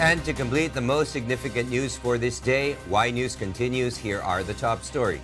And to complete the most significant news for this day, Y News continues. Here are the top stories.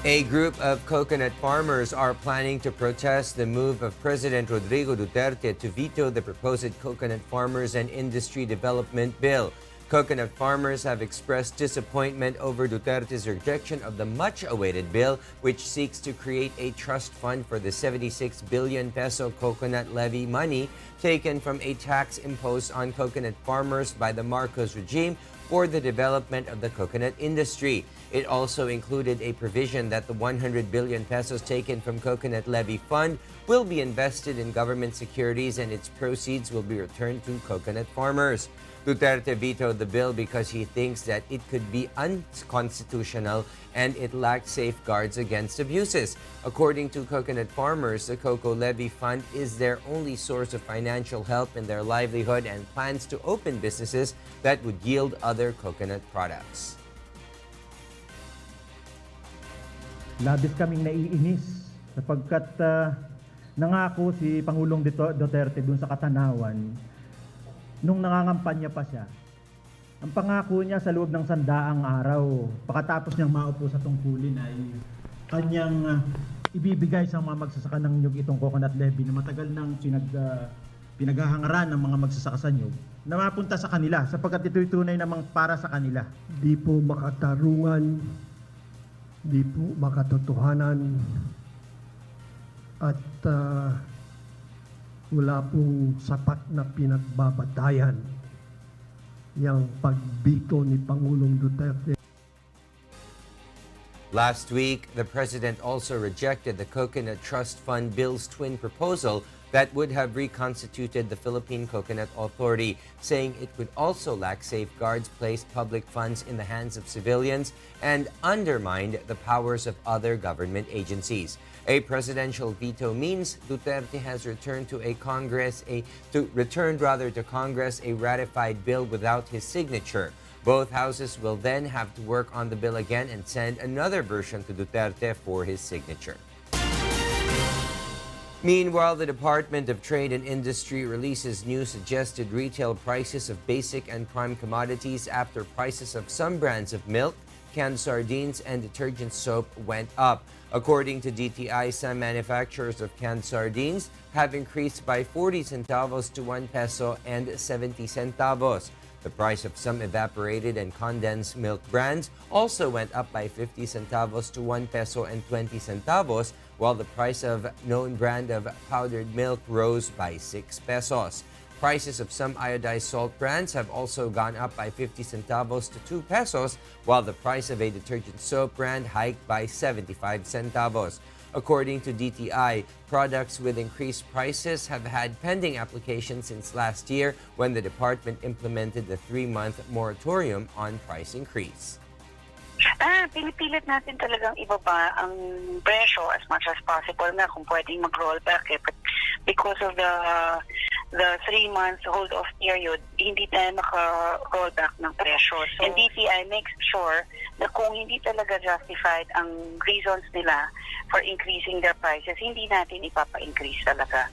A group of coconut farmers are planning to protest the move of President Rodrigo Duterte to veto the proposed Coconut Farmers and Industry Development Bill. Coconut farmers have expressed disappointment over Duterte's rejection of the much-awaited bill, which seeks to create a trust fund for the 76 billion peso coconut levy money taken from a tax imposed on coconut farmers by the Marcos regime for the development of the coconut industry. It also included a provision that the 100 billion pesos taken from Coconut Levy Fund will be invested in government securities and its proceeds will be returned to coconut farmers. Duterte vetoed the bill because he thinks that it could be unconstitutional and it lacked safeguards against abuses. According to coconut farmers, the COCO Levy Fund is their only source of financial help in their livelihood and plans to open businesses that would yield other coconut products. Labis kaming naiinis sapagkat nangako si Pangulong Duterte dun sa Katanawan nung nangangampanya pa siya. Ang pangako niya sa loob ng 100 araw, pagkatapos niyang maupo sa tungkulin ay kanyang ibibigay sa mga magsasaka ng nyug itong coconut levy na matagal nang pinaghahangaran ng mga magsasaka sa nyug na mapunta sa kanila sapagkat ito'y tunay namang para sa kanila. Di po makatarungan, di po makatotohanan at wala pong sapat na pinagbabatayan yung pagbito ni Pangulong Duterte. Last week, the president also rejected the Coconut Trust Fund Bill's twin proposal that would have reconstituted the Philippine Coconut Authority, saying it would also lack safeguards, place public funds in the hands of civilians, and undermined the powers of other government agencies. A presidential veto means Duterte has returned to Congress a ratified bill without his signature. Both houses will then have to work on the bill again and send another version to Duterte for his signature. Meanwhile, the Department of Trade and Industry releases new suggested retail prices of basic and prime commodities after prices of some brands of milk, canned sardines, and detergent soap went up. According to DTI, some manufacturers of canned sardines have increased by 40 centavos to 1 peso and 70 centavos. The price of some evaporated and condensed milk brands also went up by 50 centavos to 1 peso and 20 centavos, while the price of known brand of powdered milk rose by 6 pesos. Prices of some iodized salt brands have also gone up by 50 centavos to 2 pesos, while the price of a detergent soap brand hiked by 75 centavos. According to DTI, products with increased prices have had pending applications since last year when the department implemented the 3-month moratorium on price increase. Pinipilit natin talagang ibaba ang presyo as much as possible na kung pwedeng mag-roll back but because of the 3-month hold-off period, hindi tayo maka-roll back ng presyo. So, and DTI makes sure na kung hindi talaga justified ang reasons nila for increasing their prices, hindi natin ipapa-increase talaga.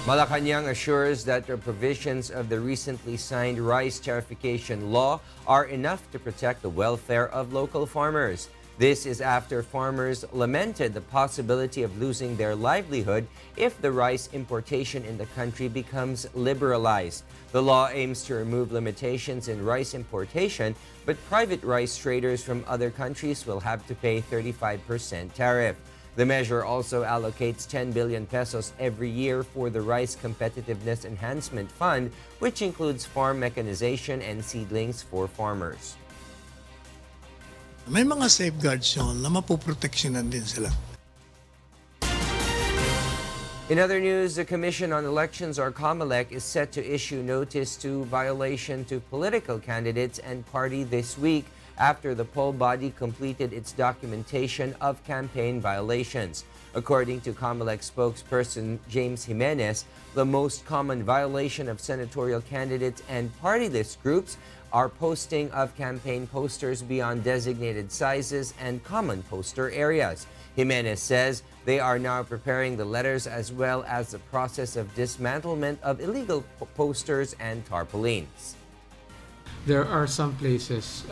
Malacañang assures that the provisions of the recently signed rice Tarification Law are enough to protect the welfare of local farmers. This is after farmers lamented the possibility of losing their livelihood if the rice importation in the country becomes liberalized. The law aims to remove limitations in rice importation, but private rice traders from other countries will have to pay 35% tariff. The measure also allocates 10 billion pesos every year for the Rice Competitiveness Enhancement Fund, which includes farm mechanization and seedlings for farmers. May mga safeguards yun na mapoproteksyonan din sila. In other news, the Commission on Elections, or COMELEC, is set to issue notice to violation to political candidates and party this week after the poll body completed its documentation of campaign violations. According to COMELEC spokesperson James Jimenez, the most common violation of senatorial candidates and party list groups are posting of campaign posters beyond designated sizes and common poster areas. Jimenez says they are now preparing the letters as well as the process of dismantlement of illegal posters and tarpaulins. There are some places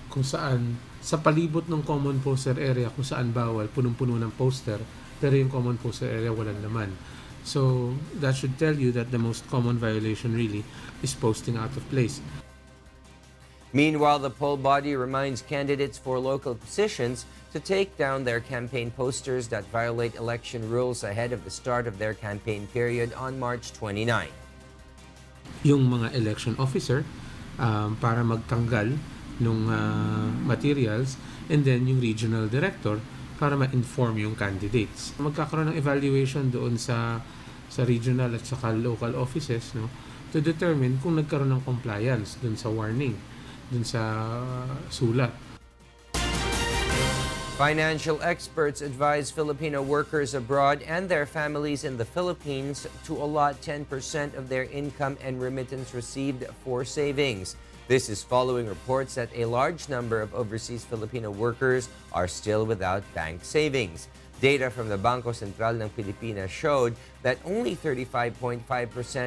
kung saan sa palibot ng common poster area kung saan bawal, punong-puno ng poster, pero yung common poster area walang laman. So that should tell you that the most common violation really is posting out of place. Meanwhile, the poll body reminds candidates for local positions to take down their campaign posters that violate election rules ahead of the start of their campaign period on March 29. Yung mga election officer para magtanggal ng materials, and then yung regional director para ma-inform yung candidates. Magkakaroon ng evaluation doon sa regional at saka local offices, no, to determine kung nagkaroon ng compliance doon sa warning, doon sa sulat. Financial experts advise Filipino workers abroad and their families in the Philippines to allot 10% of their income and remittance received for savings. This is following reports that a large number of overseas Filipino workers are still without bank savings. Data from the Bangko Sentral ng Pilipinas showed that only 35.5%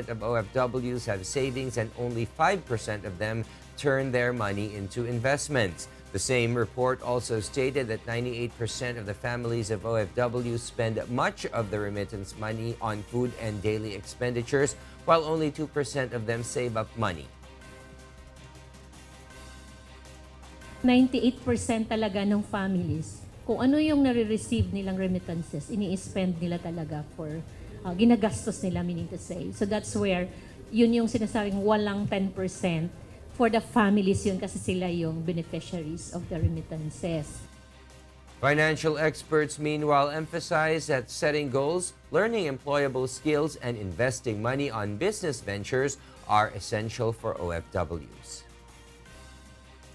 of OFWs have savings and only 5% of them turn their money into investments. The same report also stated that 98% of the families of OFWs spend much of the remittance money on food and daily expenditures, while only 2% of them save up money. 98% talaga ng families, kung ano yung nare-receive nilang remittances, ini-spend nila talaga for, ginagastos nila, meaning to say. So that's where, yun yung sinasabing walang 10%. For the families yun kasi sila yung beneficiaries of the remittances. Financial experts, meanwhile, emphasize that setting goals, learning employable skills, and investing money on business ventures are essential for OFWs.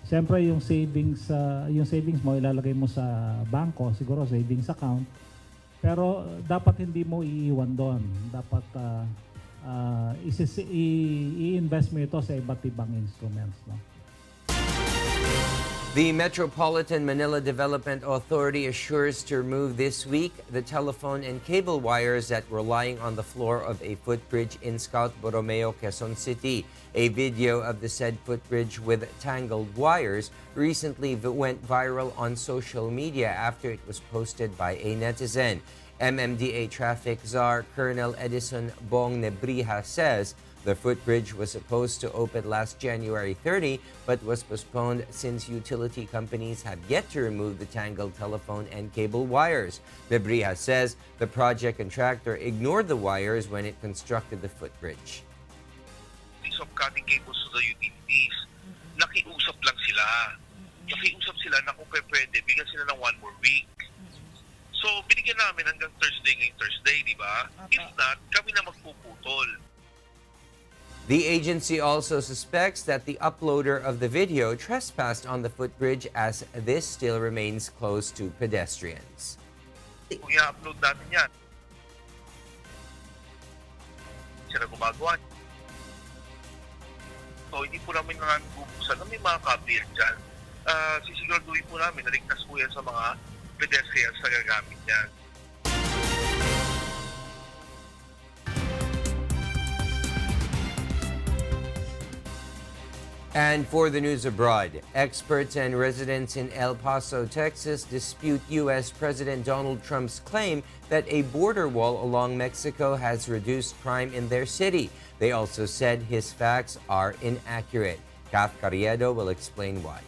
Siyempre yung savings mo ilalagay mo sa bangko, siguro savings account. Pero dapat hindi mo iiwan doon. Dapat i-invest mo ito sa iba't ibang instruments, no? The Metropolitan Manila Development Authority assures to remove this week the telephone and cable wires that were lying on the floor of a footbridge in Scout Borromeo, Quezon City. A video of the said footbridge with tangled wires recently went viral on social media after it was posted by a netizen. MMDA traffic czar Colonel Edison Bong Nebrija says the footbridge was supposed to open last January 30 but was postponed since utility companies have yet to remove the tangled telephone and cable wires. Nebrija says the project contractor ignored the wires when it constructed the footbridge. Of cutting cables to the utilities, nakiusap lang sila. Nakiusap sila na kung pwede, bigyan sila ng 1 more week. So, binigyan namin hanggang Thursday ngayong Thursday, di ba? If not, kami na magpuputol. The agency also suspects that the uploader of the video trespassed on the footbridge as this still remains close to pedestrians. Kung i-upload natin yan, sila gumagawa. So, hindi po namin bubuksan na may mga copy dyan. Sisiguraduhin po namin, naligtas po yan sa mga pedestrians na gagamit yan. And for the news abroad, experts and residents in El Paso, Texas dispute U.S. President Donald Trump's claim that a border wall along Mexico has reduced crime in their city. They also said his facts are inaccurate. Kath Carriedo will explain why.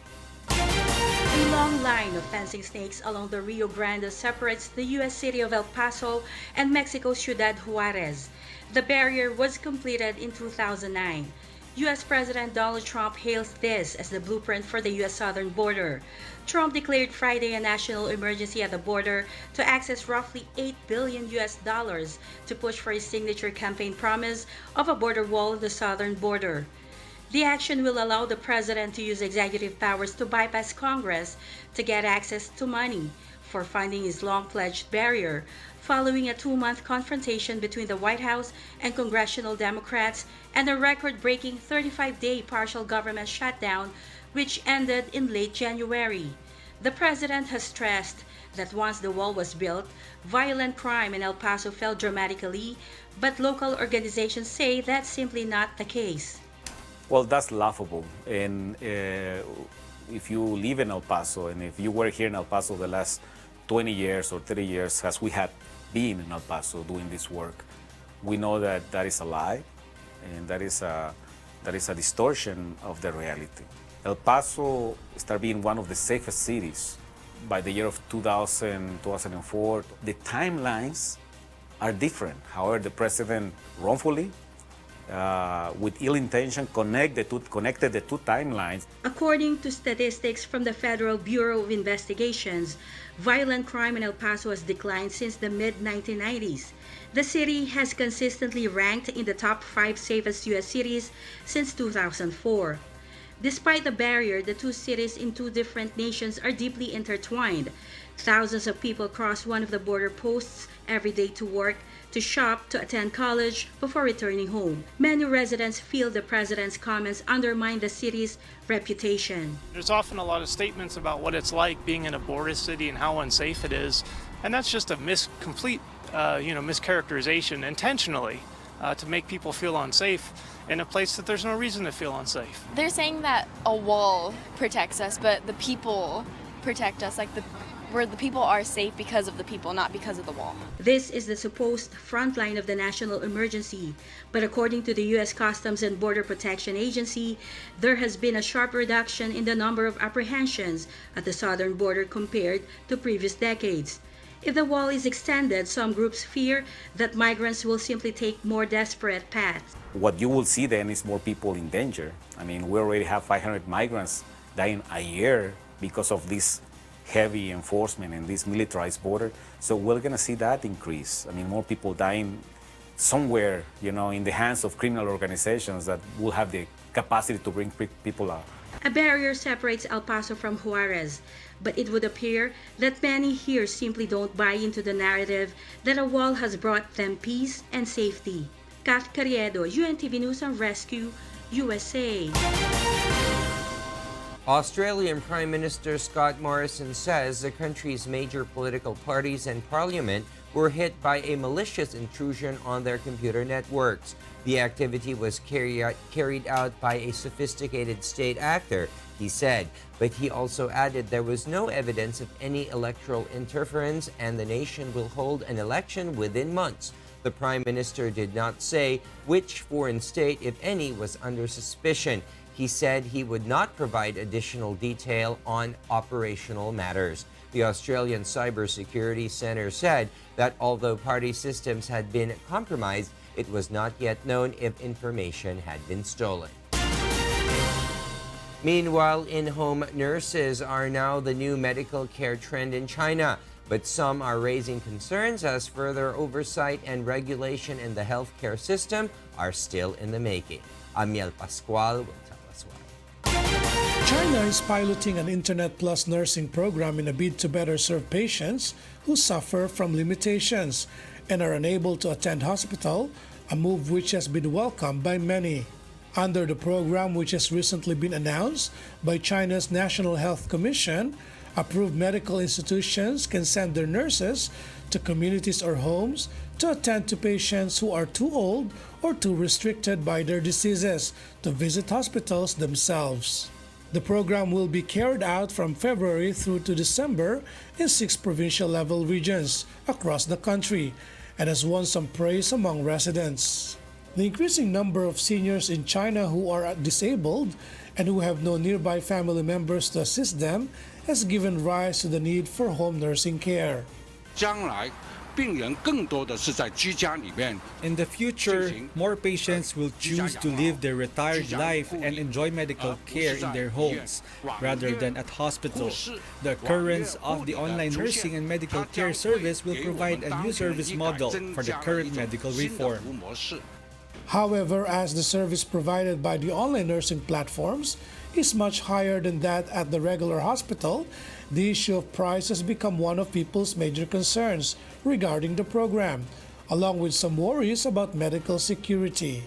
A long line of fencing snakes along the Rio Grande separates the U.S. city of El Paso and Mexico's Ciudad Juarez. The barrier was completed in 2009. U.S. President Donald Trump hails this as the blueprint for the U.S. southern border. Trump declared Friday a national emergency at the border to access roughly $8 billion to push for his signature campaign promise of a border wall on the southern border. The action will allow the president to use executive powers to bypass Congress to get access to money for funding his long-pledged barrier, following a 2-month confrontation between the White House and congressional Democrats and a record-breaking 35-day partial government shutdown which ended in late January. The president has stressed that once the wall was built, violent crime in El Paso fell dramatically, but local organizations say that's simply not the case. Well, that's laughable. And if you live in El Paso, and if you were here in El Paso the last 20 years or 30 years, as we have been in El Paso doing this work, we know that that is a lie, and that is a distortion of the reality. El Paso started being one of the safest cities by the year of 2000, 2004. The timelines are different. However, the president wrongfully, with ill intention, connected the two timelines. According to statistics from the Federal Bureau of Investigations, violent crime in El Paso has declined since the mid-1990s. The city has consistently ranked in the top 5 safest U.S. cities since 2004. Despite the barrier, the two cities in two different nations are deeply intertwined. Thousands of people cross one of the border posts every day to work, to shop, to attend college before returning home. Many residents feel the president's comments undermine the city's reputation. There's often a lot of statements about what it's like being in a border city and how unsafe it is, and that's just a complete mischaracterization intentionally to make people feel unsafe in a place that there's no reason to feel unsafe. They're saying that a wall protects us, but the people protect us, where the people are safe because of the people, not because of the wall. This is the supposed front line of the national emergency, but according to the U.S. Customs and Border Protection Agency, there has been a sharp reduction in the number of apprehensions at the southern border compared to previous decades. If the wall is extended, some groups fear that migrants will simply take more desperate paths. What you will see then is more people in danger. I mean, we already have 500 migrants dying a year because of this heavy enforcement and this militarized border. So we're going to see that increase. I mean, more people dying somewhere, in the hands of criminal organizations that will have the capacity to bring people out. A barrier separates El Paso from Juarez, but it would appear that many here simply don't buy into the narrative that a wall has brought them peace and safety. Kath Carriedo, UNTV News and Rescue, USA. Australian Prime Minister Scott Morrison says the country's major political parties and parliament were hit by a malicious intrusion on their computer networks. The activity was carried out by a sophisticated state actor, he said, but he also added there was no evidence of any electoral interference and the nation will hold an election within months. The Prime Minister did not say which foreign state, if any, was under suspicion. He said he would not provide additional detail on operational matters. The Australian Cybersecurity Centre said that although party systems had been compromised, it was not yet known if information had been stolen. Meanwhile, in-home nurses are now the new medical care trend in China, but some are raising concerns as further oversight and regulation in the healthcare system are still in the making. Amiel Pascual will tell us why. China is piloting an Internet Plus nursing program in a bid to better serve patients who suffer from limitations and are unable to attend hospital, a move which has been welcomed by many. Under the program, which has recently been announced by China's National Health Commission, approved medical institutions can send their nurses to communities or homes to attend to patients who are too old or too restricted by their diseases to visit hospitals themselves. The program will be carried out from February through to December in 6 provincial-level regions across the country and has won some praise among residents. The increasing number of seniors in China who are disabled and who have no nearby family members to assist them has given rise to the need for home nursing care. In the future, more patients will choose to live their retired life and enjoy medical care in their homes rather than at hospitals. The occurrence of the online nursing and medical care service will provide a new service model for the current medical reform. However, as the service provided by the online nursing platforms is much higher than that at the regular hospital, the issue of price has become one of people's major concerns regarding the program, along with some worries about medical security.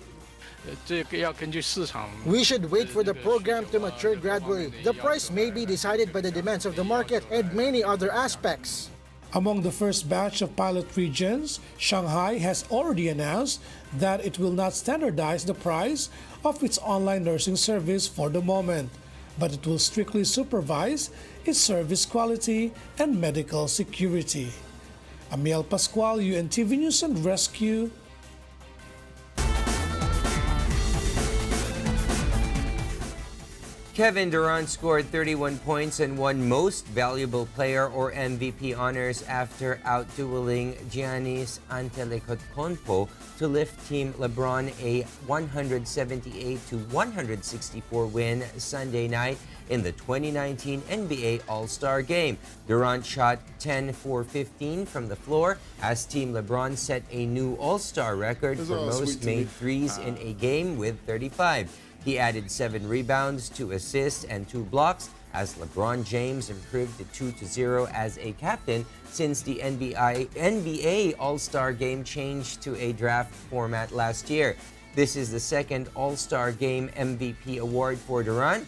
We should wait for the program to mature gradually. The price may be decided by the demands of the market and many other aspects. Among the first batch of pilot regions, Shanghai has already announced that it will not standardize the price of its online nursing service for the moment, but it will strictly supervise its service quality and medical security. Amiel Pascual, UNTV News and Rescue. Kevin Durant scored 31 points and won Most Valuable Player or MVP honors after outdueling Giannis Antetokounmpo to lift Team LeBron a 178-164 win Sunday night in the 2019 NBA All-Star Game. Durant shot 10 for 15 from the floor as Team LeBron set a new All-Star record for most made threes in a game with 35. He added 7 rebounds, 2 assists, and 2 blocks as LeBron James improved to 2-0 as a captain since the NBA All-Star Game changed to a draft format last year. This is the second All-Star Game MVP award for Durant,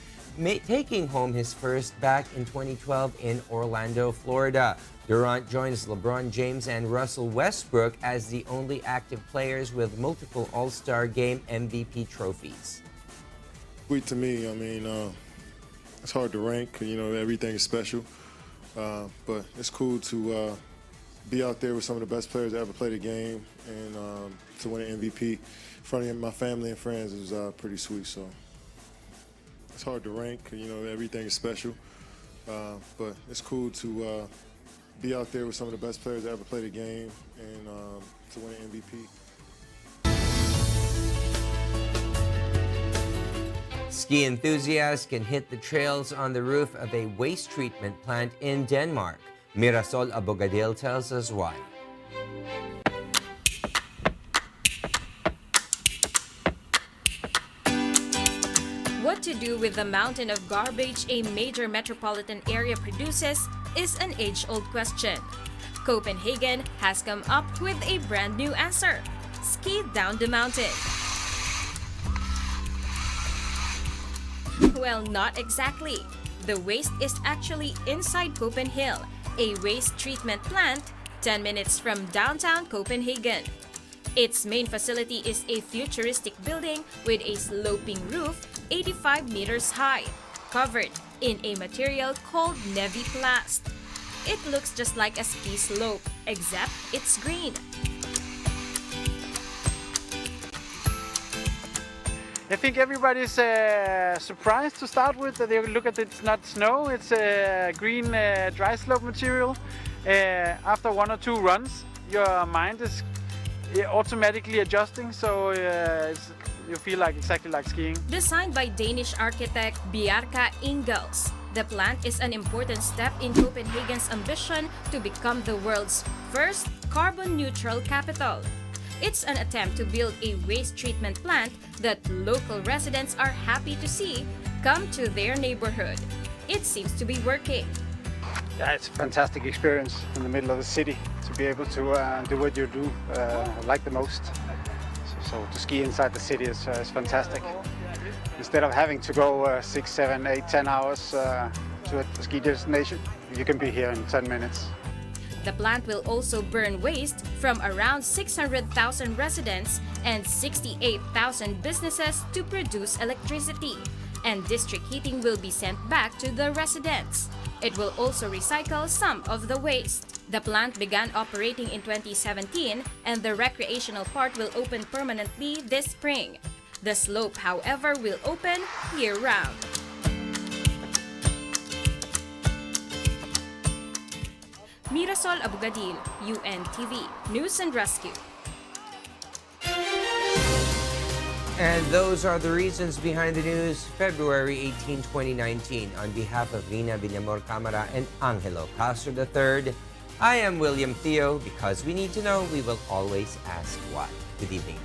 taking home his first back in 2012 in Orlando, Florida. Durant joins LeBron James and Russell Westbrook as the only active players with multiple All-Star Game MVP trophies. Sweet to me. I mean, it's hard to rank. You know, everything is special. But it's cool to be out there with some of the best players that ever played the game and to win an MVP in front of my family and friends is pretty sweet. So it's hard to rank. You know, everything is special. But it's cool to be out there with some of the best players that ever played the game and to win an MVP. Ski enthusiasts can hit the trails on the roof of a waste treatment plant in Denmark. Mirasol Abogadil tells us why. What to do with the mountain of garbage a major metropolitan area produces is an age-old question. Copenhagen has come up with a brand new answer: ski down the mountain. Well, not exactly. The waste is actually inside Copenhagen, a waste treatment plant 10 minutes from downtown Copenhagen. Its main facility is a futuristic building with a sloping roof 85 meters high, covered in a material called LEVY plast. It looks just like a ski slope, except it's green. I think everybody's surprised to start with. They look at it, it's not snow, it's a green dry slope material. After 1 or 2 runs, your mind is automatically adjusting, so you feel like exactly like skiing. Designed by Danish architect Bjarke Ingels, the plant is an important step in Copenhagen's ambition to become the world's first carbon-neutral capital. It's an attempt to build a waste treatment plant that local residents are happy to see come to their neighborhood. It seems to be working. Yeah, it's a fantastic experience in the middle of the city to be able to do what you do like the most. So to ski inside the city is fantastic. Instead of having to go 6, 7, 8, 10 hours to a ski destination, you can be here in 10 minutes. The plant will also burn waste from around 600,000 residents and 68,000 businesses to produce electricity, and district heating will be sent back to the residents. It will also recycle some of the waste. The plant began operating in 2017, and the recreational part will open permanently this spring. The slope, however, will open year-round. Mirasol Abogadil, UNTV, News and Rescue. And those are the reasons behind the news, February 18, 2019. On behalf of Rheena, Villamor-Camara, and Angelo, Castro III, I am William Thio. Because we need to know, we will always ask why. Good evening.